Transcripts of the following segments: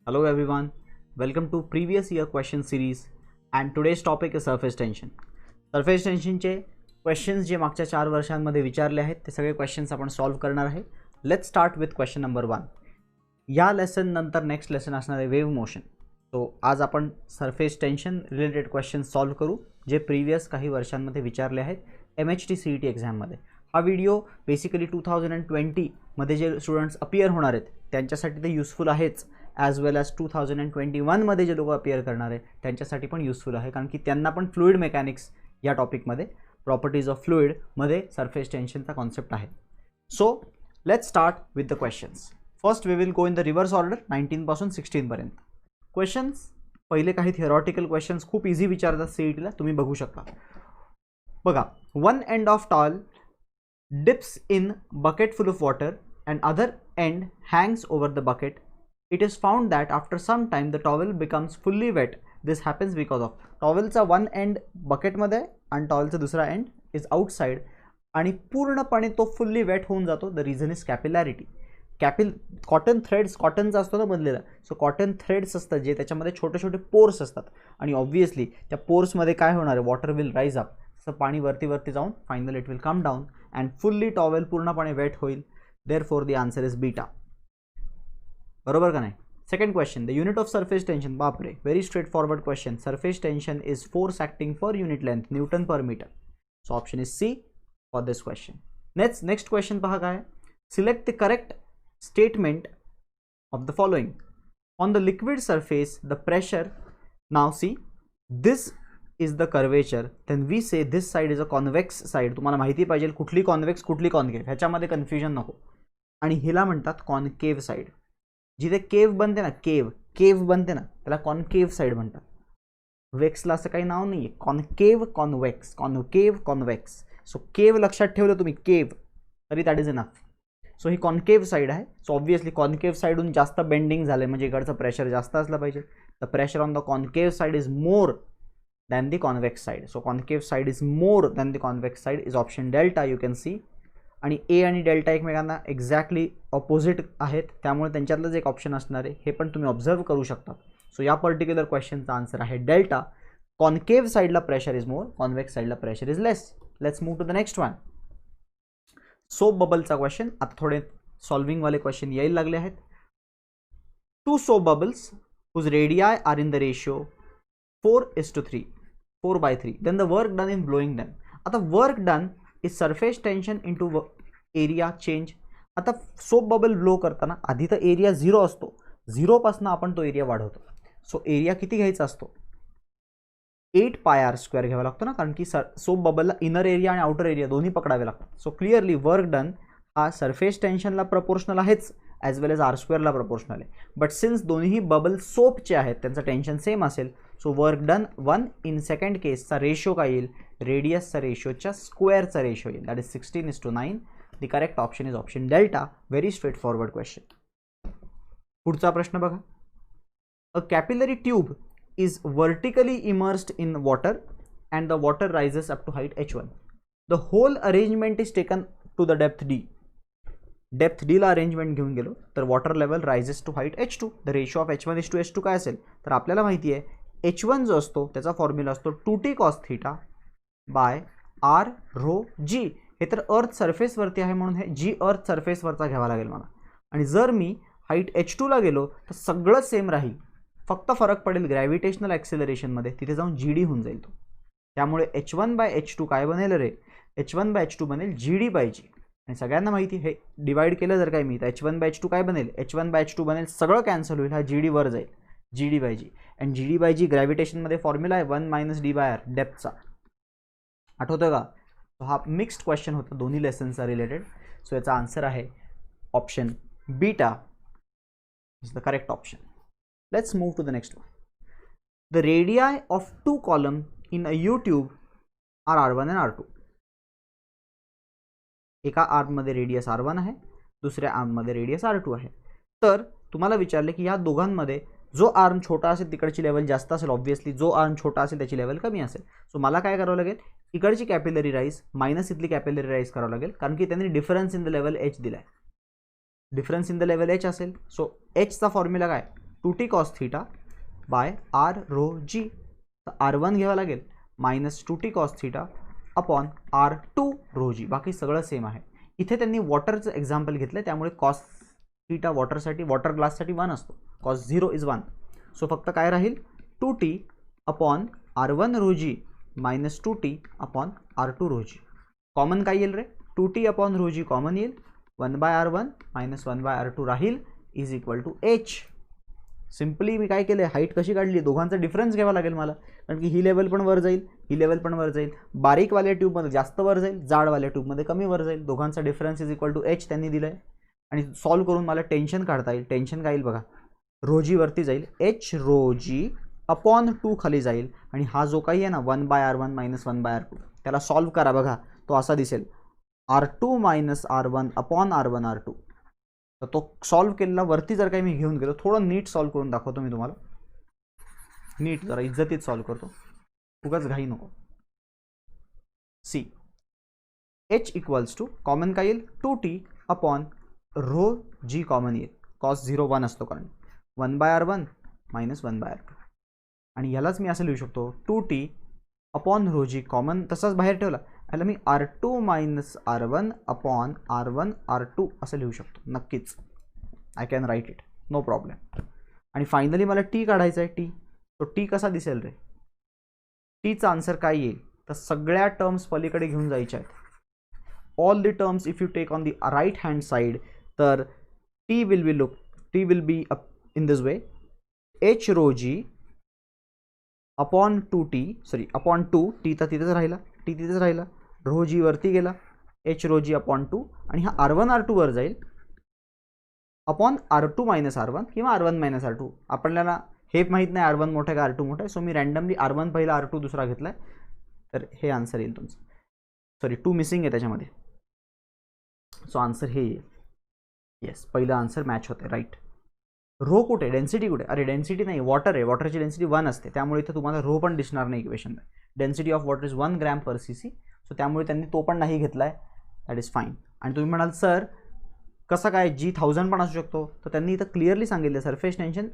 Hello everyone, welcome to previous year question series and today's topic is surface tension. Surface tension चे questions जे मागच्या 4 वर्षांमध्ये विचारले आहेत ते सगळे क्वेश्चन्स आपण सॉल्व करणार आहे. Let's start with question number 1. या लेसन नंतर नेक्स्ट लेसन असणार आहे वेव्ह मोशन. तो आज आपण surface tension related questions solve करू जे प्रीवियस काही वर्षांमध्ये विचारले आहेत MHT CET एक्झाममध्ये. हा व्हिडिओ बेसिकली 2020 मध्ये जे स्टुडंट्स अपियर होणार आहेत त्यांच्यासाठी ते युजफुल आहेच, ॲज वेल ॲज 2021 मध्ये जे लोक अपियर करणार आहे त्यांच्यासाठी पण युजफुल आहे, कारण की त्यांना पण फ्लुइड मेकॅनिक्स या टॉपिकमध्ये प्रॉपर्टीज ऑफ फ्लुइडमध्ये सरफेस टेन्शनचा कॉन्सेप्ट आहे. So let's start with the questions. First we will go in the reverse order 19 पासून 16 पर्यंत. क्वेश्चन्स पहिले काही थिअरॉटिकल क्वेश्चन्स खूप इझी विचारतात CETला, तुम्ही बघू शकता. बघा, one end of tall dips in bucket full of water and other end hangs over the bucket. It is found that after some time the towel becomes fully wet. This happens because of towelचा one end bucket मध्ये आणि towelचा दुसरा end is outside आणि पूर्णपणे तो fully wet होऊन जातो. The reason is capillarity. Cotton threads, कॉटनचा असतो ना बनलेला, सो कॉटन थ्रेड्स असतात जे त्याच्यामध्ये छोटे छोटे पोर्स असतात आणि ऑब्व्हियसली त्या पोर्समध्ये काय होणार आहे, water will rise up. So पाणी वरती वरती जाऊन final it will come down and fully towel पूर्णपणे वेट होईल. Therefore the answer is beta. बरोबर का नाही? Second question, the unit of surface tension. बापरे, very straightforward question. Surface tension is force acting per unit length, newton per metre. So option is C for this question. Next question पहा काय. Select the correct statement of the following. On the liquid surface the pressure, now see this is the curvature, then we say this side is a convex side. तुम्हाला माहिती पाहिजे कुठली convex कुठली concave, ह्याच्यामध्ये confusion नको. आणि हिला म्हणतात कॉन्केव्ह साइड. जिथे केव्ह बनते ना, केव्ह बनते ना, त्याला कॉन्केव्ह साइड म्हणतात. वेक्सला असं काही नाव नाही आहे. Concave convex, concave convex. So cave लक्षात ठेवलं तुम्ही, केव्ह, तरी that is enough. So he concave side आहे. सो ऑब्व्हियसली कॉन्केव्ह साइडून जास्त बेंडिंग झालं म्हणजे इकडचं प्रेशर जास्त असलं पाहिजे. The pressure on the concave side is more than the convex side. So concave side is more than the convex side is option delta. You can see. आणि ए आणि delta एकमेकांना एक्झॅक्टली ऑपोजिट आहेत, त्यामुळे त्यांच्यातलंच एक option असणार आहे, हे पण तुम्ही ऑब्झर्व करू शकता. सो या पर्टिक्युलर क्वेश्चनचा आन्सर आहे डेल्टा. कॉन्केव्ह साइडला प्रेशर इज मोर, कॉन्वेक्स साइडला pressure is less. Let's move to the next one. Soap बबलचा क्वेश्चन. आता थोडे सॉल्विंग वाले क्वेश्चन यायला लागले आहेत. 2 soap bubbles whose radii are in the ratio 4:3, 4/3. Then the work done in blowing them. आता work done is surface tension into area change. आता soap bubble blow करताना आधी तर एरिया 0 असतो, 0 पासून आपण तो एरिया वाढवतो. सो एरिया किती घ्यायचा असतो, 8πr² घ्यावा लागतो ना, कारण की सोप बबलला इनर एरिया आणि आउटर एरिया दोन्ही पकडावे लागतात. सो क्लिअरली वर्क डन हा सरफेस टेन्शनला प्रपोर्शनल आहेच, ॲज वेल एज r² प्रपोर्शनल आहे. बट सिन्स दोन्ही बबल सोपचे आहेत, त्यांचं टेन्शन सेम असेल, so work done 1 in second केसचा रेशो काय येईल, रेडियसचा रेशोच्या स्क्वेअरचा रेशो येईल, that is 16:9. The correct option is option delta. Very straightforward question. पुढचा प्रश्न बघा. अ capillary tube is vertically immersed in water and the water rises up to height h1. The whole arrangement is taken to the depth d. Depth d ला arrangement घेऊन गेलो तर water level rises to height h2. The ratio of h1 is to h2 काय असेल, तर आपल्याला माहिती आहे h1 जो असतो त्याचा फॉर्म्युला असतो 2t cos θ by r rho g. हे तर अर्थ सरफेसवरती आहे म्हणून हे g अर्थ सरफेसवरचा घ्यावा लागेल मला. आणि जर मी हाईट h2 ला गेलो तर सगळं सेम राहील, फक्त फरक पडेल ग्रॅव्हिटेशनल ॲक्सेलरेशनमध्ये, तिथे जाऊन GD होऊन जाईल तो. त्यामुळे h1/h2 काय बनेल रे, h1/h2 बनेल GD/g. आणि सगळ्यांना माहिती हे डिवाइड केलं जर काय मी तर h1/h2 काय बनेल, h1/h2 बनेल, सगळं कॅन्सल होईल, हा GD वर जाईल, GD/g. आणि GD/g ग्रॅव्हिटेशनमध्ये फॉर्म्युला आहे 1 - d/r डेप्थचा. आठवतं का? हा मिक्स्ड क्वेश्चन होता दोन्ही लेसन्सचा रिलेटेड. सो याचा आन्सर आहे option beta is the correct option. Let's move to the next one. The radii of 2 columns in a U-tube are R1 and R2. एका आर्ममध्ये radius R1 आहे, दुसऱ्या आर्ममध्ये रेडियस R2 आहे. तर तुम्हाला विचारले की या दोघांमध्ये जो आर्म छोटा असेल तिकडची लेवल जास्त असेल, ऑब्व्हियसली जो आर्म छोटा असेल त्याची लेवल कमी असेल. सो मला काय करावं लागेल, इकडची कॅपिलरी राईज मायनस इथली कॅपिलरी राईज करावं लागेल, कारण की त्यांनी difference in the level h दिला आहे. Difference in the level h असेल, सो hचा फॉर्म्युला काय, 2t cos theta by R rho G. तर R1 घ्यावं लागेल minus 2t cos theta upon R2 rho G. बाकी सगळं सेम आहे. इथे त्यांनी वॉटरचं एक्झाम्पल घेतलं त्यामुळे कॉस थीटा वॉटरसाठी वॉटर ग्लाससाठी 1 असतो. Cos 0 is 1. सो फक्त काय राहील 2t upon R1 rho g minus 2t upon R2 rho g. Common काय येईल रे 2t upon rho g common येईल 1 by R1 minus 1 by R2 राहील is equal to H. Simply मी काय केलं हाईट कशी काढली दोघांचा डिफरन्स घ्यावा लागेल मला कारण की ही लेवल पण वर जाईल ही लेवल पण वर जाईल. बारीकवाल्या ट्यूबमध्ये जास्त वर जाईल जाडवाल्या ट्यूबमध्ये कमी वर जाईल. दोघांचा difference is equal to H त्यांनी दिलं आहे. आणि सॉल्व्ह करून मला टेन्शन काढता येईल. टेन्शन काय येईल बघा रोजी वरती जाईल H रोजी अपॉन 2 खाली जाईल आणि हा जो काही आहे ना 1 by R1 minus 1 by R2 त्याला सॉल्व्ह करा बघा तो असा दिसेल R2 minus R1 upon R1 R2. तर तो सॉल्व्ह केलेला वरती जर काही मी घेऊन गेलो थोडं नीट सॉल्व्ह करून दाखवतो मी तुम्हाला. नीट जरा इज्जतीत सॉल्व्ह करतो उगाच घाई नको. See H equals to common काय येईल 2t upon rho g common येईल कॉस 0 1 असतो कारण 1 by R1 minus 1 by R2. आणि यालाच मी असं लिहू शकतो 2t upon rho g common तसाच बाहेर ठेवला याला मी R2 minus R1 upon R1 R2 असं लिहू शकतो नक्कीच. I can write it no problem. आणि फायनली मला टी काढायचा आहे टी. तो टी कसा दिसेल रे टीचा आन्सर काय येईल तर सगळ्या टर्म्स पलीकडे घेऊन जायच्या आहेत. All the terms if you take on the right hand side तर T will be in this way H rho g upon 2t sorry upon 2 T तर तिथेच राहिला रो जी वरती गेला H रो जी अपॉन 2 आणि हा R1 R2 वर जाईल अपॉन R2 मायनस R1 किंवा R1 मायनस R2. आपल्याला हे माहीत नाही R1 मोठा आहे का R2 मोठा आहे. सो मी रँडमली R1 पहिला R2 दुसरा घेतलाय तर हे आन्सर येईल तुमचं. सॉरी 2 मिसिंग आहे त्याच्यामध्ये सो आन्सर हे येईल. येस पहिला आन्सर मॅच होते राईट. रो कुठे डेन्सिटी कुठे अरे डेन्सिटी नाही वॉटर आहे वॉटरची डेन्सिटी 1 असते त्यामुळे इथं तुम्हाला रो पण दिसणार नाही equation. Density of water is 1 gram per cc. So त्यामुळे त्यांनी तो पण नाही घेतलाय दॅट इज फाईन. आणि तुम्ही म्हणाल सर कसं काय जी 1000 पण असू शकतो तर त्यांनी इथं क्लिअरली सांगितलं surface tension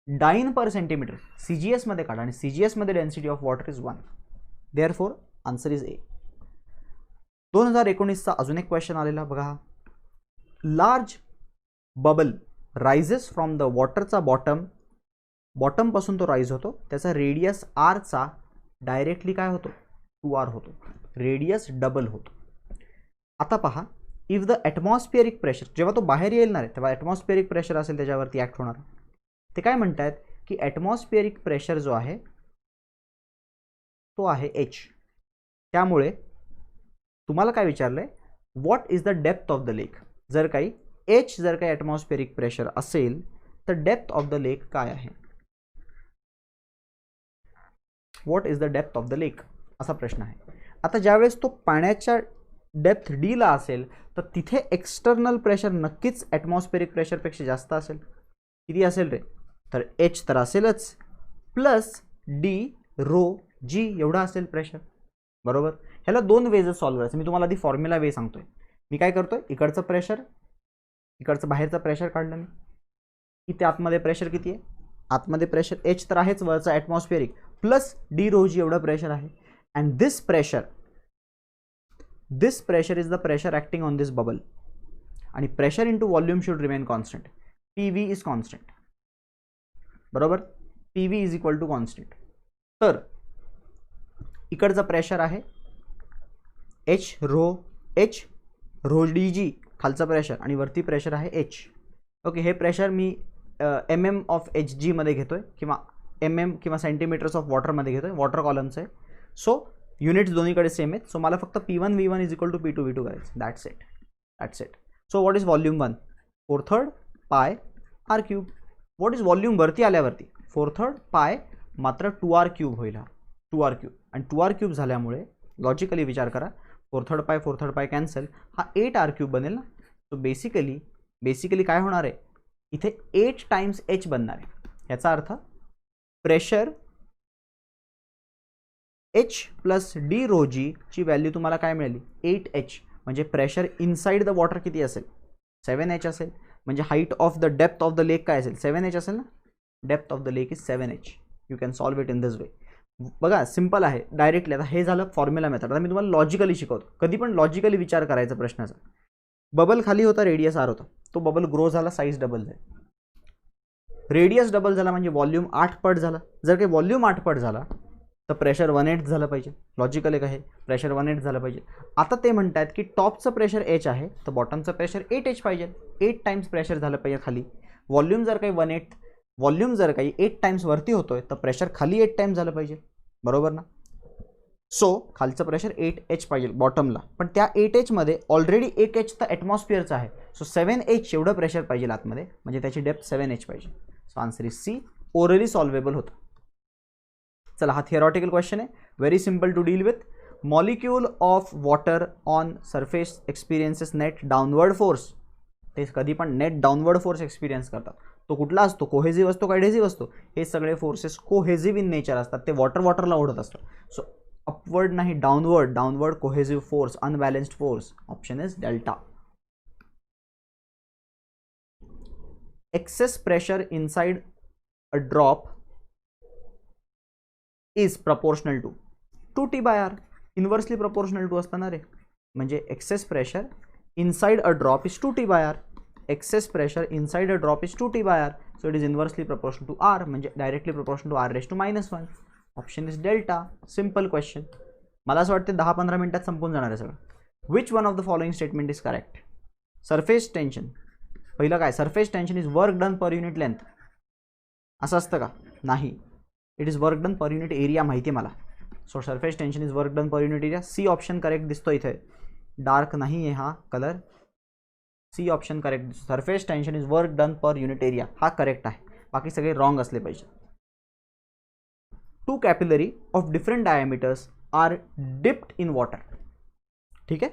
dyne per centimetre CGS मध्ये काढा आणि CGS मध्ये density of water is 1. Therefore answer is A. 2019चा अजून एक क्वेश्चन आलेला बघा. Large bubble rises from the वॉटरचा बॉटम पासून तो राइज होतो त्याचा रेडियस r चा डायरेक्टली काय होतो 2r होतो. रेडियस डबल होतो. आता पहा इफ द ॲटमॉस्फिअरिक प्रेशर जेव्हा तो बाहेर येणार आहे तेव्हा ॲटमॉस्फिअरिक प्रेशर असेल त्याच्यावरती ॲक्ट होणार. ते काय म्हणतात की ॲटमॉस्फिअरिक प्रेशर जो आहे तो आहे H. त्यामुळे तुम्हाला काय विचारलंय what is the depth of the lake. जर काही ॲटमॉस्फिअरिक प्रेशर असेल तर डेप्थ ऑफ द लेक काय आहे. What is the depth of the lake असा प्रश्न आहे. आता ज्यावेळेस तो पाण्याच्या डेप्थ D ला असेल तर तिथे एक्सटर्नल प्रेशर नक्कीच ॲटमॉस्फिअरिक प्रेशरपेक्षा जास्त असेल. किती असेल रे तर H तर असेलच प्लस D रो G एवढा असेल प्रेशर बरोबर. ह्याला 2 वेज सॉल्व्ह करायचं. मी तुम्हाला आधी फॉर्म्युला वे सांगतोय. मी काय करतोय इकडचं प्रेशर इकडचं बाहेरचं प्रेशर काढलं मी. इथे आतमध्ये प्रेशर किती आहे आतमध्ये प्रेशर H तर आहेच वरचा atmospheric plus D rho G एवढं प्रेशर आहे. And this pressure is the pressure acting on this bubble. आणि pressure into volume should remain constant. PV is constant बरोबर. PV is equal to constant. तर इकडचं pressure आहे H rho DG खालचं pressure आणि वरती प्रेशर आहे H. ओके हे प्रेशर मी mm ऑफ Hg मध्ये घेतोय किंवा mm किंवा सेंटीमीटर्स ऑफ वॉटरमध्ये घेतोय. वॉटर कॉलमचं आहे. सो युनिट्स दोन्हीकडे सेम आहेत. सो मला फक्त P1 V1 is equal to P2 V2 करायचं. That's it. So what is volume 1 4/3 पाय r cube. What is volume वरती आल्यावरती 4/3 पाय मात्र 2r क्यूब होईल. 2r क्यूब आणि 2r क्यूब झाल्यामुळे लॉजिकली विचार करा 4/3 पाय कॅन्सल हा 8r क्यूब बनेल ना. सो बेसिकली काय होणार आहे इथे 8 टाइम्स H बनणार आहे. याचा अर्थ pressure H plus D rho g ची व्हॅल्यू तुम्हाला काय मिळाली 8H. म्हणजे प्रेशर इनसाइड द वॉटर किती असेल 7H असेल. म्हणजे height of the depth of the lake काय असेल 7H असेल ना. Depth of the lake is 7h. You can solve it in this way. बघा सिंपल आहे डायरेक्टली. आता हे झालं फॉर्म्युला मेथड. आता मी तुम्हाला लॉजिकली शिकवतो. कधी पण लॉजिकली विचार करायचा प्रश्नाचा. बबल खाली होता, रेडियस आर होता, तो बबल ग्रो झाला, साईज डबल झाली. रेडियस डबल झाला म्हणजे व्हॉल्यूम 8 पट झाला. जर काही व्हॉल्यूम 8 पट झाला तर प्रेशर 1/8 झालं पाहिजे. लॉजिकल एक आहे, प्रेशर 1/8 झालं पाहिजे. आता ते म्हणतात की टॉपचं प्रेशर h आहे तर बॉटमचं प्रेशर 8h पाहिजे. 8 टाइम्स प्रेशर झालं पाहिजे खाली. व्हॉल्यूम जर काही 1/8, व्हॉल्यूम जर काही 8 टाइम्स वरती होतोय तर प्रेशर खाली 8 टाइम्स झालं पाहिजे. बरोबर ना. सो खालचं प्रेशर 8h पाहिजे बॉटमला. पण त्या 8h मध्ये ऑलरेडी 1h तर ॲटमॉस्फिअरचं आहे. सो 7h एवढं प्रेशर पाहिजे आतमध्ये, म्हणजे त्याची डेप्थ 7h पाहिजे. So answer is C. Orally solvable होतं. चला हा थिअरॉटिकल क्वेश्चन आहे. Very simple to deal with. Molecule of water on surface experiences net downward force. ते कधी पण नेट डाऊनवर्ड फोर्स एक्सपिरियन्स करतात. तो कुठला असतो, कोहेझिव्ह असतो का एडहेझिव्ह असतो. हे सगळे फोर्सेस कोहेझिव्ह इन नेचर असतात. ते वॉटरला ओढत असतात. सो अपवर्ड नाही, downward cohesive force, unbalanced force. Option is delta. Excess pressure inside a drop is proportional to 2T/R. Inversely proportional to असताना रे. म्हणजे excess pressure inside a drop is 2T/R. Excess pressure inside a drop is 2T/R. So it is inversely proportional to R, म्हणजे directly proportional to R⁻⁻1. Option is delta. Simple question. मला असं वाटतं 10-15 मिनिटात संपून जाणार आहे सगळं. Which one of the following statement is correct. Surface tension. पहिलं काय, surface tension is work done per unit length. असं असतं का. नाही. It is work done per unit area. माहिती आहे मला. So surface tension is work done per unit area. C option correct दिसतो इथे. डार्क नाही आहे हा कलर. सी ऑप्शन करेक्ट दिसतो. Surface tension is work done per unit area हा करेक्ट आहे. बाकी सगळे रॉंग असले पाहिजे. 2 capillary of different diameters are dipped in water. ठीक आहे.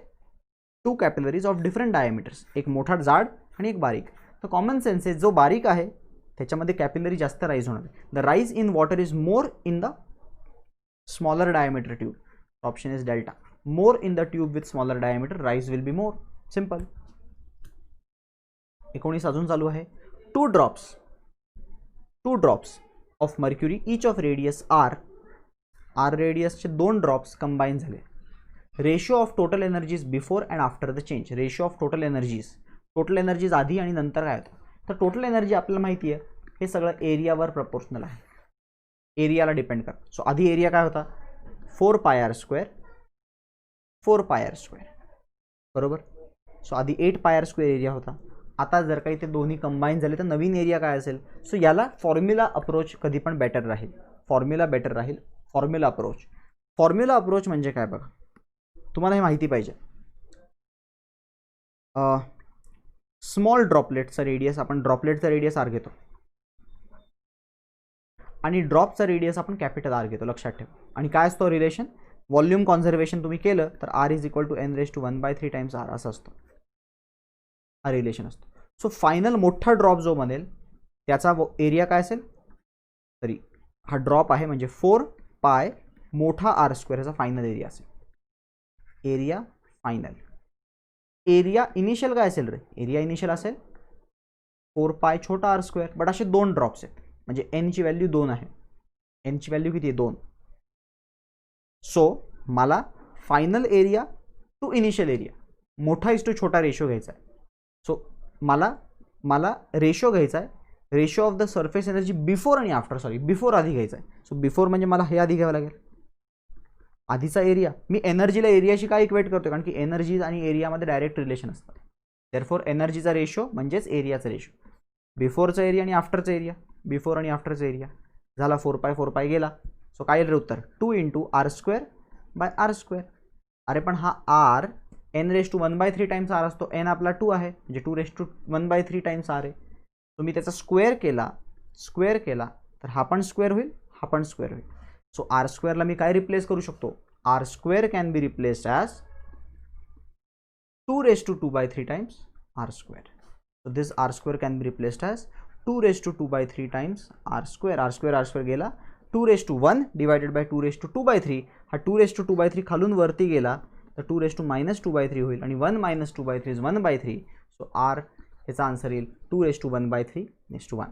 2 कॅपिलरीज ऑफ डिफरंट डायमीटर्स. एक मोठा जाड आणि एक बारीक. तर कॉमन सेन्स आहे जो बारीक आहे त्याच्यामध्ये कॅपिलरी जास्त राईज होणार. The rise in water is more in the smaller diameter tube. Option is delta. More in the tube with smaller diameter rise will be more. Simple. 19 अजून चालू आहे. 2 drops of mercury each of radius R रेडियसचे 2 drops combine झाले. Ratio of total energies before and after the change. Ratio of total energies आधी आणि नंतर काय होतं. तर टोटल एनर्जी आपल्याला माहिती आहे हे सगळं एरियावर प्रपोर्शनल आहे. एरियाला डिपेंड करतं. सो आधी एरिया काय होता 4πr². बरोबर. सो आधी 8πr² एरिया होता. आता जर काही ते दोन्ही कंबाईन झाले तर नवीन एरिया काय असेल. सो याला फॉर्म्युला अप्रोच कधी पण बेटर राहील. फॉर्म्युला अप्रोच म्हणजे काय बघा. तुम्हाला हे माहिती पाहिजे. स्मॉल ड्रॉपलेटचा रेडियस, आपण ड्रॉपलेटचा रेडियस R घेतो आणि ड्रॉपचा रेडियस आपण कॅपिटल R घेतो. लक्षात ठेवा. आणि काय असतो रिलेशन. व्हॉल्यूम कॉन्झर्वेशन तुम्ही केलं तर R is equal to n⁻³ times R असं असतं. हा रिलेशन असतो. सो फायनल मोठा ड्रॉप जो बनेल त्याचा एरिया काय असेल. हा ड्रॉप आहे म्हणजे 4π मोठा R² ह्याचा फायनल एरिया असेल. Area final. एरिया इनिशियल काय असेल रे. एरिया इनिशियल असेल 4π छोटा R². बट असे 2 ड्रॉप्स आहेत म्हणजे n ची व्हॅल्यू 2 आहे. n ची व्हॅल्यू किती आहे 2. सो मला final area to initial area मोठा इज टू छोटा रेशो घ्यायचा आहे. सो मला रेशो घ्यायचा आहे. Ratio of the surface energy before आणि आफ्टर. बिफोर आधी घ्यायचा आहे. सो बिफोर म्हणजे मला हे आधी घ्यावं लागेल. आधीचा एरिया. मी एनर्जीला एरियाशी काय इक्वेट करतो कारण की एनर्जी आणि एरियामध्ये डायरेक्ट रिलेशन असतं. देअरफॉर एनर्जीचा रेशो म्हणजेच एरियाचा रेशो. बिफोरचा एरिया आणि आफ्टरचा एरिया. बिफोर आणि आफ्टरचा एरिया झाला 4π गेला. सो काय येईल रे उत्तर 2 × R²/R². अरे पण हा R n⁻⁻³ टाइम्स R असतो. n आपला 2 आहे म्हणजे 2⁻⁻³ टाइम्स R आहे. तुम्ही त्याचा स्क्वेअर केला तर हा पण स्क्वेअर होईल, हा पण स्क्वेअर होईल. सो R² ला मी काय रिप्लेस करू शकतो. R² can be replaced as 2⁻² times R². So this R² can be replaced as 2⁻² times R². R² गेला. 2⁻1 डिवायडेड बाय 2⁻²/3. हा 2⁻²/3 खालून वरती गेला तर 2⁻² होईल आणि 1 - 2/3 इज 1/3. सो R याचा आन्सर येईल 2⁻1/3 1.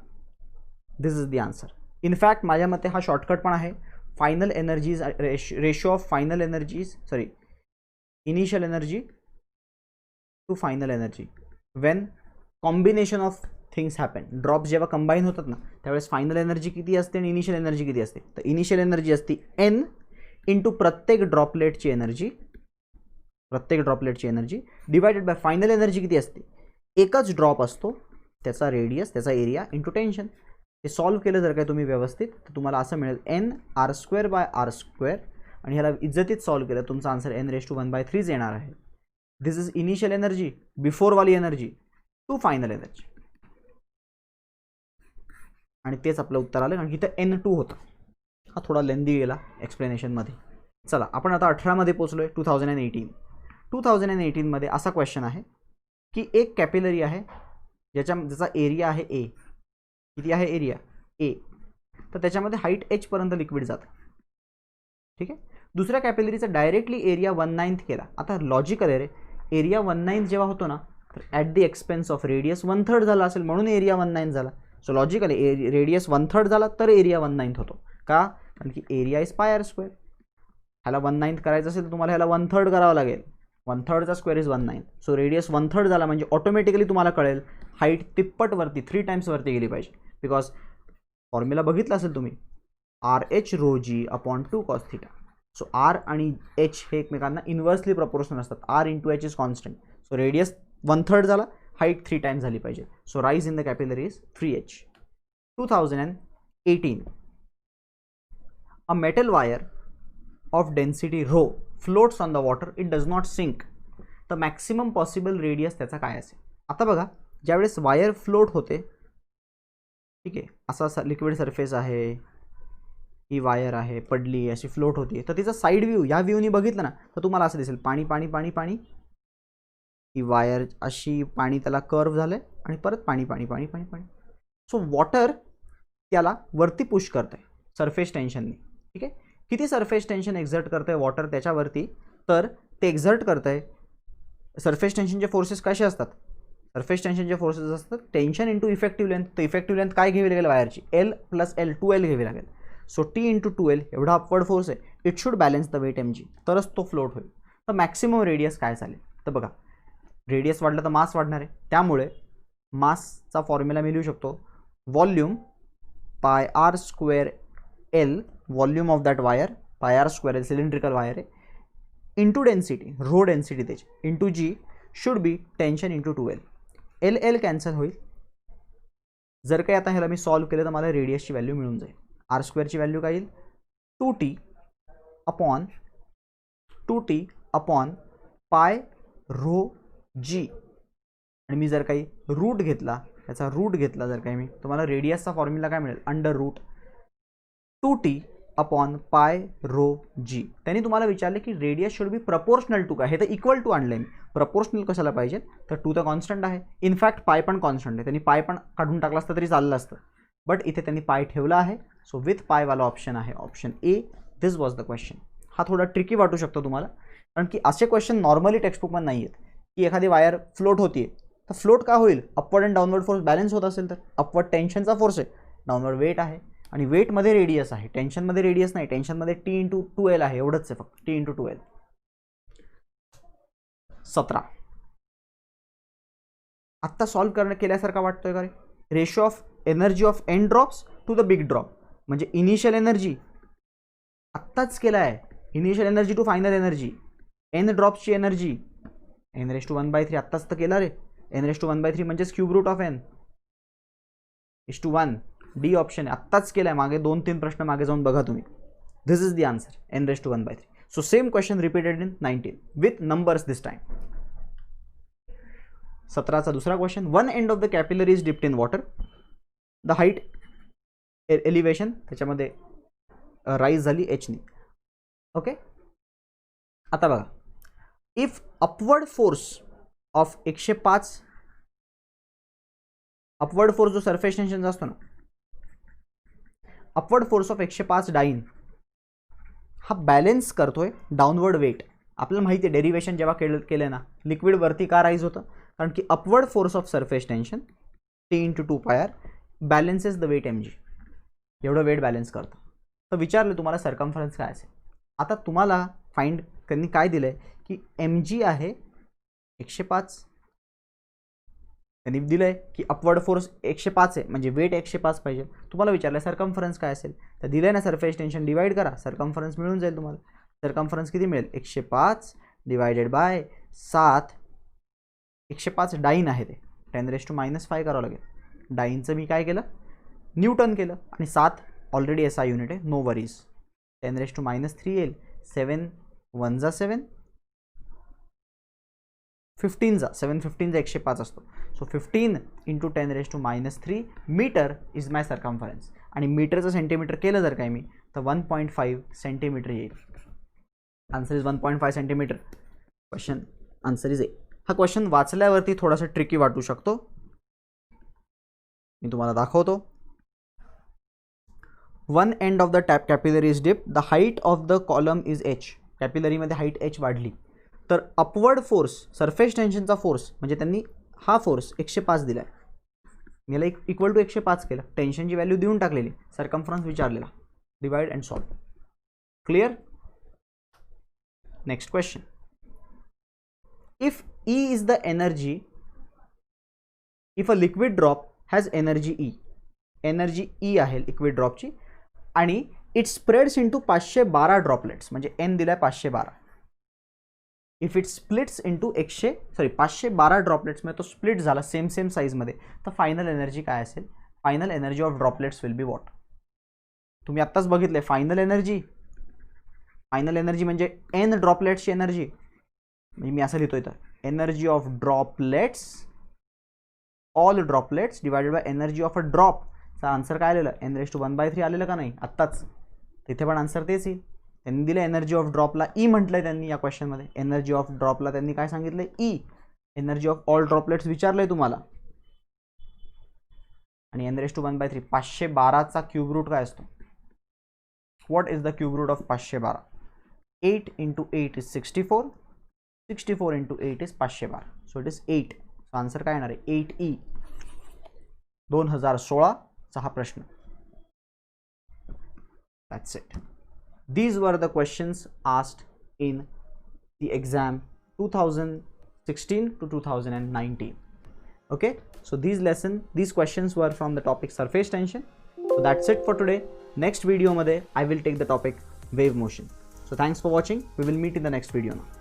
This is the answer. In fact माझ्या मते हा शॉर्टकट पण आहे. Final energies ratio of final energies initial energy to final energy when combination of things happen. Drops जेव्हा कंबाईन होतात ना त्यावेळेस फायनल एनर्जी किती असते आणि इनिशियल एनर्जी किती असते. तर इनिशियल एनर्जी असते एन इंटू प्रत्येक ड्रॉपलेटची energy divided by final energy किती असते. एकच ड्रॉप असतो त्याचा रेडियस त्याचा एरिया इंटू टेन्शन. हे सॉल्व्ह केलं जर काय तुम्ही व्यवस्थित तर तुम्हाला असं मिळेल n r square by r square आणि ह्याला इज्जतीत सॉल्व्ह केलं तुमचा आन्सर n⁻⁴ येणार आहे. दिस इज इनिशियल एनर्जी बिफोर वाली एनर्जी टू फायनल एनर्जी आणि तेच आपलं उत्तर आलं कारण की इथं N2 होता. हा थोडा लेंदी गेला एक्सप्लेनेशनमध्ये. चला आपण आता 18मध्ये पोचलोय. 2018 मध्ये असा क्वेश्चन आहे की एक कॅपिलरी आहे ज्याचा एरिया आहे ए. किती आहे एरिया ए. तर त्याच्यामध्ये हाईट h पर्यंत लिक्विड जातं. ठीक आहे. दुसऱ्या कॅपिलरीचा डायरेक्टली एरिया 1/9 केला. आता लॉजिकल आहे रे. एरिया 1/9 जेव्हा होतो ना तर at the expense of radius 1/3 झाला असेल म्हणून एरिया 1/9 झाला. सो लॉजिकल आहे रेडियस 1/3 झाला तर एरिया 1/9 होतो. का? कारण की area is pi r square. ह्याला 1/9 करायचं असेल तर तुम्हाला ह्याला 1/3 करावं लागेल. 1/3 स्क्वेअर इज 1/9. सो रेडियस 1/3 झाला म्हणजे ऑटोमॅटिकली तुम्हाला कळेल हाईट तिप्पट वरती 3 टाइम्स वरती गेली पाहिजे. बिकॉज फॉर्म्युला बघितला असेल तुम्ही RH ρg/2 cos θ. So r आणि एच हे एकमेकांना इन्व्हर्सली प्रपोर्शनल असतात. R into h is constant. So radius 1/3 झाला हाईट 3 टाइम्स झाली पाहिजे. So rise in the capillary is 3h. 2018 a metal wire of density rho floats on the water, it does not sink. तर maximum possible radius त्याचा काय असेल. आता बघा ज्यावेळेस वायर फ्लोट होते ठीक आहे असा लिक्विड सरफेस आहे ही वायर आहे पडली अशी फ्लोट होती तर तिचा साईड व्ह्यू या व्ह्यूनी बघितलं ना तर तुम्हाला असं दिसेल पाणी पाणी पाणी पाणी ही वायर अशी पाणी त्याला कर्व झालंय आणि परत पाणी पाणी पाणी पाणी पाणी. सो वॉटर त्याला वरती पुश करतंय सरफेस टेन्शननी. ठीक आहे. किती सरफेस टेन्शन एक्झर्ट करतंय वॉटर त्याच्यावरती तर ते एक्झर्ट करतंय. सरफेस टेन्शनचे फोर्सेस कसे असतात. सरफेस टेन्शनचे फोर्सेस असतात टेन्शन इंटू इफेक्टिव्ह लेंथ. तर इफेक्टिव्ह लेंथ काय घ्यावी लागेल वायरची L + L 2L घ्यावी लागेल. सो T × 2L एवढा अपवर्ड फोर्स आहे. It should balance the weight mg तरच तो फ्लोट होईल. तर मॅक्सिमम रेडियस काय चालेल तर बघा रेडियस वाढलं तर मास वाढणार आहे. त्यामुळे मासचा फॉर्म्युला मी लिहू शकतो volume πr² L volume of that wire πr² cylindrical wire आहे इंटू डेन्सिटी रो डेन्सिटी त्याची into g should be tension into 2L. L cancel होईल. जर काही आता ह्याला मी सॉल्व्ह केलं तर मला रेडियसची व्हॅल्यू मिळून जाईल. r² ची व्हॅल्यू काय येईल 2t अपॉन पाय रो जी आणि मी जर काही रूट घेतला त्याचा रूट घेतला जर काही मी तुम्हाला रेडियसचा फॉर्म्युला काय मिळेल √2t अपॉन पाय रो जी. त्यांनी तुम्हाला विचारले की radius should be proportional to काय. हे तर इक्वल टू आणलंय मी. प्रपोर्शनल कशाला पाहिजे तर 2 तर कॉन्स्टंट आहे. इनफॅक्ट पाय पण कॉन्स्टंट आहे. त्यांनी पाय पण काढून टाकला असतं तरी चाललं असतं बट इथे त्यांनी पाय ठेवला आहे. सो विथ पायवाला ऑप्शन आहे option A. This was the question. हा थोडा ट्रिकी वाटू शकतो तुम्हाला कारण की असे क्वेश्चन नॉर्मली टेक्स्टबुकमध्ये नाही आहेत की एखादी वायर फ्लोट होतीये तर फ्लोट का होईल upward and downward force balance होत असेल तर अपवर्ड टेन्शनचा फोर्स आहे डाऊनवर्ड वेट आहे आणि वेटमध्ये रेडियस आहे. टेन्शनमध्ये रेडियस नाही. टेन्शनमध्ये T × 2L आहे एवढंच आहे फक्त T × 2L. 17 आत्ता सॉल्व्ह केल्यासारखा वाटतोय का रे. Ratio of energy of n drops to the big drop म्हणजे इनिशियल एनर्जी आत्ताच केला आहे. Initial energy to final energy n ड्रॉप्सची एनर्जी n⁻⁴ आत्ताच तर केला रे. n⁻⁴ म्हणजेच cube root of n ⁻1 D option आहे. आत्ताच केला आहे. मागे 2-3 प्रश्न मागे जाऊन बघा तुम्ही. This is the answer n⁻⁴. So same question repeated in 19 with numbers this time. 17चा दुसरा question. One end of the capillary is dipped in water. The height elevation त्याच्यामध्ये राईज झाली एचनी. ओके. आता बघा if upward force of 105 upward force जो surface टेन्शनचा असतो ना अपवर्ड फोर्स ऑफ 105 डाईन हा बॅलेन्स करतोय डाऊनवर्ड वेट. आपल्याला माहिती आहे डेरिव्हेशन जेव्हा केलं ना लिक्विड वरती का राईज होतं कारण की upward force of surface tension T × 2πr balances the weight mg. एवढं वेट बॅलन्स करतं. तर विचारलं तुम्हाला सर्कम्फरन्स काय असेल. आता तुम्हाला फाइंड त्यांनी काय दिलं आहे की mg आहे 105. त्यांनी दिलं आहे की अपवर्ड फोर्स 105 आहे, म्हणजे वेट 105 पाहिजे. तुम्हाला विचारलं सर्कम्फरन्स काय असेल, तर दिलं आहे ना सरफेस टेन्शन डिवाइड करा, सर्कम्फरन्स मिळून जाईल तुम्हाला. सर्कम्फरन्स किती मिळेल, 105 डिवायडेड बाय 7. 105 डाईन आहे ते 10⁻⁵ करावं लागेल. डाईनचं मी काय केलं, न्यूटन केलं, आणि 7 ऑलरेडी SI युनिट आहे, नो वरीज. 10⁻³ येईल, 7 1 जा 7, 15 जा 7, 15 जा 105 असतो. So 15 × 10⁻³ metre is my circumference. आणि मीटरचं सेंटीमीटर केलं जर काय मी, तर 1.5 सेंटीमीटर येईल. Answer is 1.5 centimetre. Question answer is ए. हा क्वेश्चन वाचल्यावरती थोडासा ट्रिकी वाटू शकतो, मी तुम्हाला दाखवतो. One end of the tap capillary is dip, the height of the column is h. कॅपिलरीमध्ये हाईट h वाढली, तर अपवर्ड फोर्स सरफेस टेन्शनचा फोर्स म्हणजे त्यांनी हा फोर्स 105 दिला आहे, मी याला इक्वल टू 105 केलं, टेन्शनची व्हॅल्यू देऊन टाकलेली, सर्कम्फरन्स विचारलेला, divide and solve. Clear. Next question. If E is the energy, if a liquid drop has energy E, energy E आहे लिक्विड ड्रॉपची, आणि इट स्प्रेड्स इंटू 512 ड्रॉपलेट्स, म्हणजे N दिलाय 512. If it splits into 512 droplets मध्ये तो split झाला same साईजमध्ये, तर final energy काय असेल. Final energy of droplets will be what. तुम्ही आत्ताच बघितले फायनल एनर्जी म्हणजे N ड्रॉपलेट्सची एनर्जी, म्हणजे मी असं लिहितोय, तर energy of droplets, all droplets divided by energy of a drop. चा आन्सर काय आलेलं, n⁻³ आलेलं का नाही आत्ताच, तिथे पण आन्सर तेच येईल. त्यांनी दिलं एनर्जी ऑफ ड्रॉपला E म्हटलंय त्यांनी या क्वेश्चनमध्ये. एनर्जी ऑफ ड्रॉपला त्यांनी काय सांगितलंय, E. Energy of all droplets विचारलंय तुम्हाला, आणि n⁻³ 512चा क्यूब रूट काय असतो. What is the cube root of 512. 8 × 8 is 64, 64 × 8 is 512, so it is 8. So answer काय येणार आहे, 8E. 2016 चा हा प्रश्न. That's it. These were the questions asked in the exam 2016 to 2019. Okay, so these questions were from the topic surface tension. So that's it for today. Next video madhe I will take the topic wave motion. So thanks for watching. We will meet in the next video now.